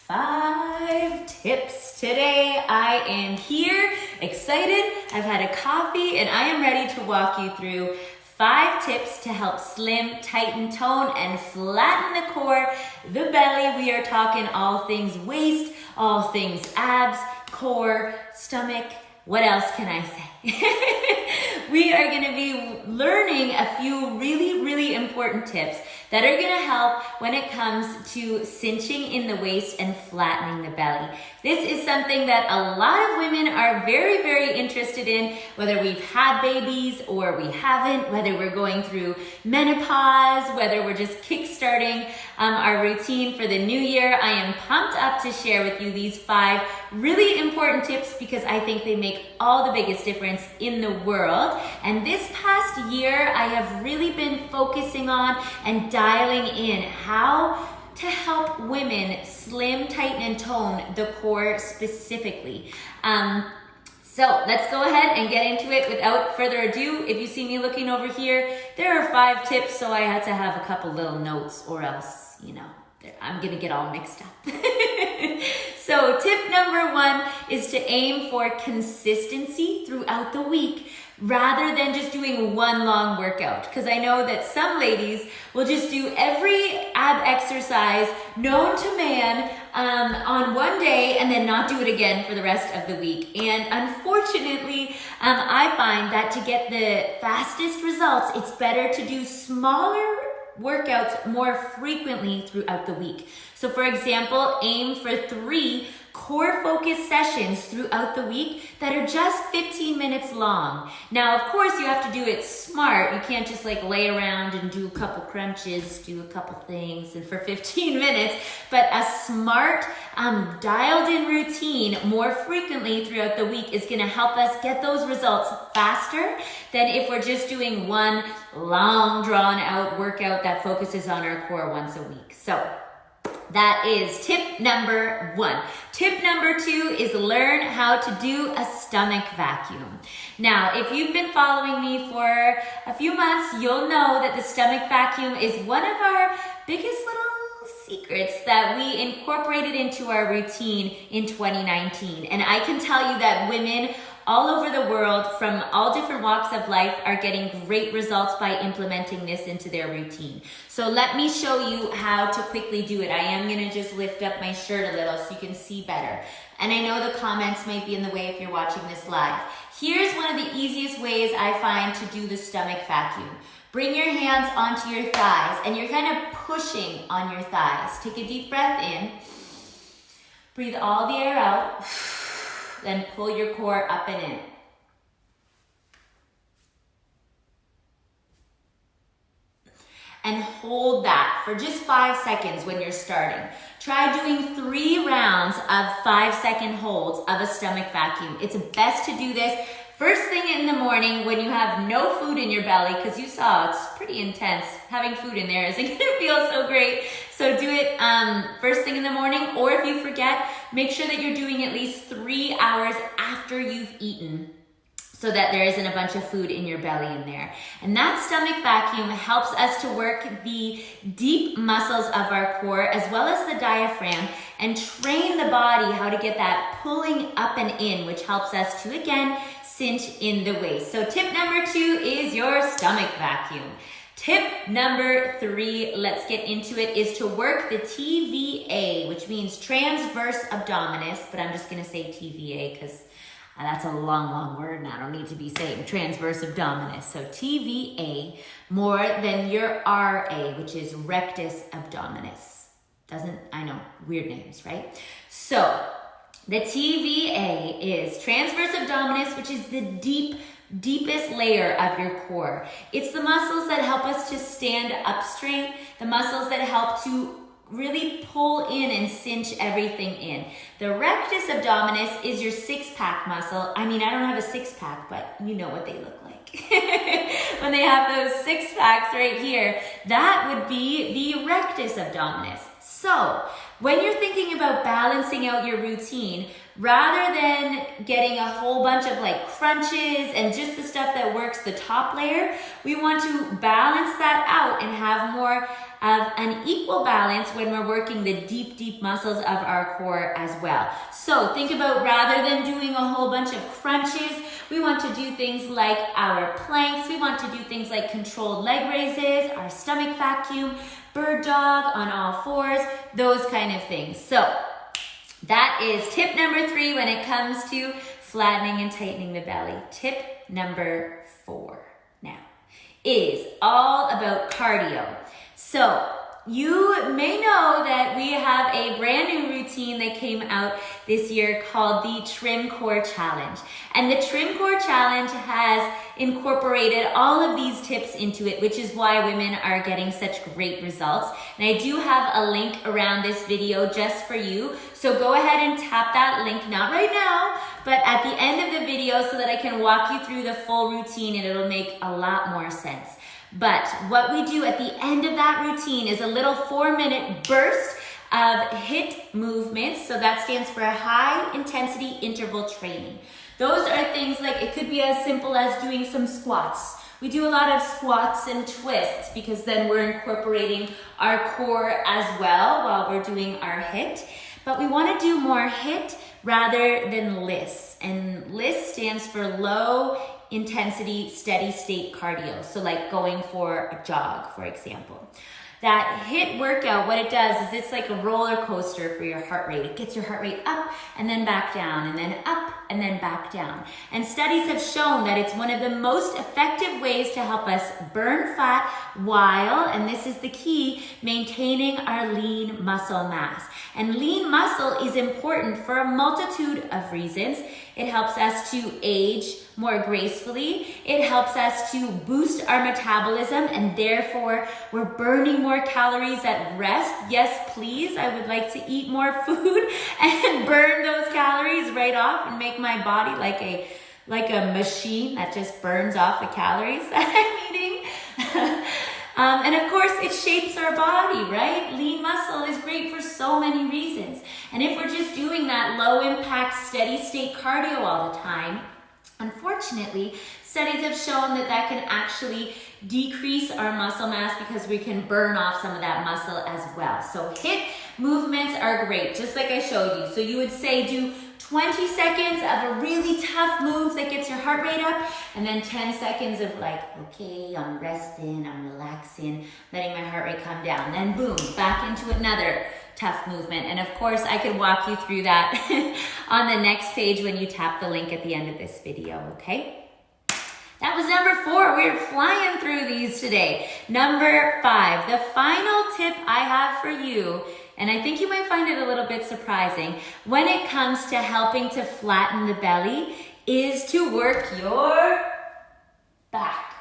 5 tips. Today I am here, excited, I've had a coffee, and I am ready to walk you through 5 tips to help slim, tighten, tone, and flatten the core, the belly. We are talking all things waist, all things abs, core, stomach. What else can I say? We are going to be learning a few really important tips that are going to help when it comes to cinching in the waist and flattening the belly. This is something that a lot of women are very interested in, whether we've had babies or we haven't, whether we're going through menopause, whether we're just kickstarting our routine for the new year. I am pumped up to share with you these 5 really important tips because I think they make all the biggest difference in the world. And this past year, I have really been focusing on and dialing in how to help women slim, tighten, and tone the core specifically. So let's go ahead and get into it without further ado. If you see me looking over here, there are 5 tips, so I had to have a couple little notes or else, I'm gonna get all mixed up. So tip number 1 is to aim for consistency throughout the week rather than just doing one long workout. Because I know that some ladies will just do every ab exercise known to man on one day and then not do it again for the rest of the week. And unfortunately, I find that to get the fastest results, it's better to do smaller workouts more frequently throughout the week. So for example, aim for 3 core focus sessions throughout the week that are just 15 minutes long. Now, of course, you have to do it smart. You can't just lay around and do a couple crunches, do a couple things, and for 15 minutes, but a smart, dialed in routine more frequently throughout the week is gonna help us get those results faster than if we're just doing one long drawn out workout that focuses on our core once a week. So that is tip number 1. Tip number 2 is learn how to do a stomach vacuum. Now, if you've been following me for a few months, you'll know that the stomach vacuum is one of our biggest little secrets that we incorporated into our routine in 2019. And I can tell you that women all over the world from all different walks of life are getting great results by implementing this into their routine. So let me show you how to quickly do it. I am gonna just lift up my shirt a little so you can see better. And I know the comments might be in the way if you're watching this live. Here's one of the easiest ways I find to do the stomach vacuum. Bring your hands onto your thighs and you're kind of pushing on your thighs. Take a deep breath in. Breathe all the air out. Then pull your core up and in. And hold that for just 5 seconds when you're starting. Try doing 3 rounds of 5-second holds of a stomach vacuum. It's best to do this first thing in the morning when you have no food in your belly, because you saw it's pretty intense. Having food in there isn't gonna feel so great. So do it first thing in the morning, or if you forget, make sure that you're doing at least 3 hours after you've eaten so that there isn't a bunch of food in your belly in there. And that stomach vacuum helps us to work the deep muscles of our core as well as the diaphragm and train the body how to get that pulling up and in, which helps us to, again, cinch in the waist. So tip number 2 is your stomach vacuum. Tip number 3, let's get into it, is to work the TVA, which means transverse abdominis, but I'm just gonna say TVA because that's a long word and I don't need to be saying transverse abdominis. So TVA more than your RA, which is rectus abdominis. I know, weird names, right? So the TVA is transverse abdominis, which is the deepest layer of your core. It's the muscles that help us to stand up straight, the muscles that help to really pull in and cinch everything in. The rectus abdominis is your 6-pack muscle. I mean, I don't have a 6-pack, but you know what they look like. When they have those 6-packs right here, that would be the rectus abdominis. So when you're thinking about balancing out your routine, rather than getting a whole bunch of crunches and just the stuff that works the top layer, we want to balance that out and have more of an equal balance when we're working the deep, deep muscles of our core as well. So think about, rather than doing a whole bunch of crunches, we want to do things like our planks. We want to do things like controlled leg raises, our stomach vacuum, bird dog on all fours, those kind of things. So that is tip number 3 when it comes to flattening and tightening the belly. Tip number 4 now is all about cardio. So you may know that we have a brand new routine that came out this year called the Trim Core Challenge. And the Trim Core Challenge has incorporated all of these tips into it, which is why women are getting such great results. And I do have a link around this video just for you. So go ahead and tap that link, not right now, but at the end of the video so that I can walk you through the full routine and it'll make a lot more sense. But what we do at the end of that routine is a little 4-minute burst of HIIT movements. So that stands for high intensity interval training. Those are things like, it could be as simple as doing some squats. We do a lot of squats and twists because then we're incorporating our core as well while we're doing our HIIT. But we want to do more HIIT rather than LISS. And LISS stands for low intensity steady state cardio. So like going for a jog, for example. That HIIT workout, what it does is it's like a roller coaster for your heart rate. It gets your heart rate up and then back down and then up and then back down. And studies have shown that it's one of the most effective ways to help us burn fat while, and this is the key, maintaining our lean muscle mass. And lean muscle is important for a multitude of reasons. It helps us to age more gracefully. It helps us to boost our metabolism and therefore we're burning more calories at rest. Yes, please, I would like to eat more food and burn those calories right off and make my body like a machine that just burns off the calories that I'm eating. And of course, it shapes our body, right? Lean muscle is great for so many reasons. And if we're just doing that low impact, steady state cardio all the time, unfortunately, studies have shown that that can actually decrease our muscle mass because we can burn off some of that muscle as well. So HIIT movements are great, just like I showed you. So you would say do 20 seconds of a really tough move that gets your heart rate up, and then 10 seconds of like, okay, I'm resting, I'm relaxing, letting my heart rate come down. Then boom, back into another tough movement. And of course, I could walk you through that on the next page when you tap the link at the end of this video, okay? That was number 4. We're flying through these today. Number 5, the final tip I have for you, and I think you might find it a little bit surprising, when it comes to helping to flatten the belly, is to work your back.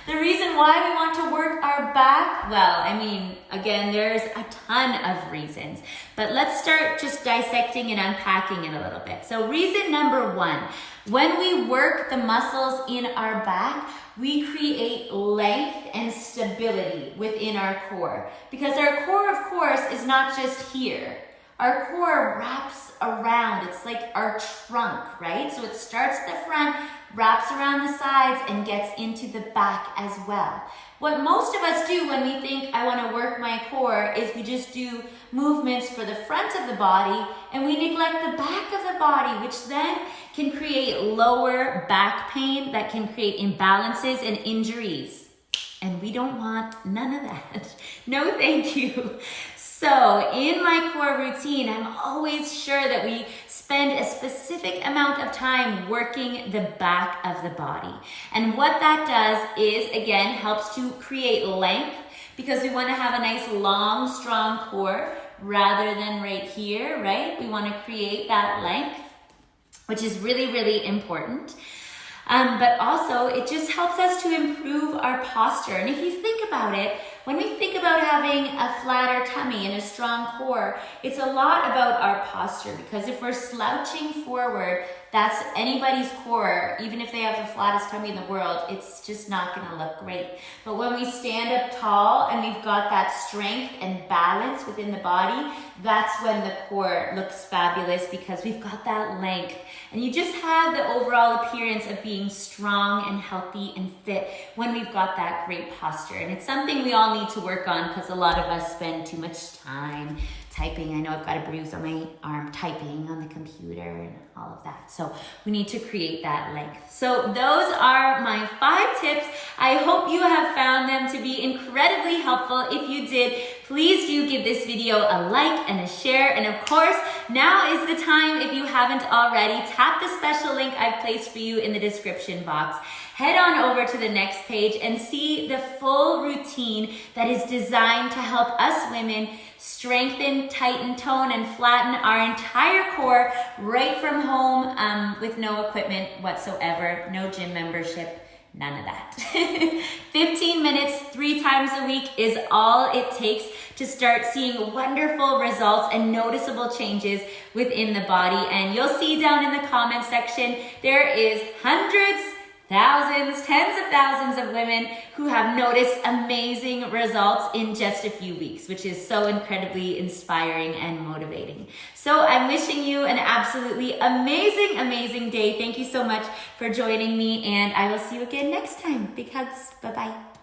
The reason why we want to work our back, well, I mean, again, there's a ton of reasons, but let's start just dissecting and unpacking it a little bit. So reason number 1, when we work the muscles in our back, we create length and stability within our core. Because our core, of course, is not just here. Our core wraps around. It's like our trunk, right? So it starts at the front, wraps around the sides, and gets into the back as well. What most of us do when we think, I want to work my core, is we just do movements for the front of the body, and we neglect the back of the body, which then can create lower back pain that can create imbalances and injuries. And we don't want none of that. No, thank you. So in my core routine, I'm always sure that we spend a specific amount of time working the back of the body. And what that does is, again, helps to create length, because we want to have a nice, long, strong core rather than right here, right? We want to create that length, which is really, really important. But also, it just helps us to improve our posture. And if you think about it, when we think about having a flatter tummy and a strong core, it's a lot about our posture, because if we're slouching forward, that's anybody's core. Even if they have the flattest tummy in the world, it's just not going to look great. But when we stand up tall and we've got that strength and balance within the body, that's when the core looks fabulous, because we've got that length. And you just have the overall appearance of being strong and healthy and fit when we've got that great posture. And it's something we all all need to work on because a lot of us spend too much time typing. I know I've got a bruise on my arm typing on the computer and all of that. So we need to create that length. So those are my 5 tips. I hope you have found them to be incredibly helpful. If you did, please do give this video a like and a share. And of course, now is the time, if you haven't already, tap the special link I've placed for you in the description box. Head on over to the next page and see the full routine that is designed to help us women strengthen, tighten, tone, and flatten our entire core right from home with no equipment whatsoever, no gym membership, none of that. 15 minutes, 3 times a week is all it takes to start seeing wonderful results and noticeable changes within the body. And you'll see down in the comment section, there is hundreds, thousands, tens of thousands of women who have noticed amazing results in just a few weeks, which is so incredibly inspiring and motivating. So I'm wishing you an absolutely amazing, amazing day. Thank you so much for joining me, and I will see you again next time. Big hugs. Bye-bye.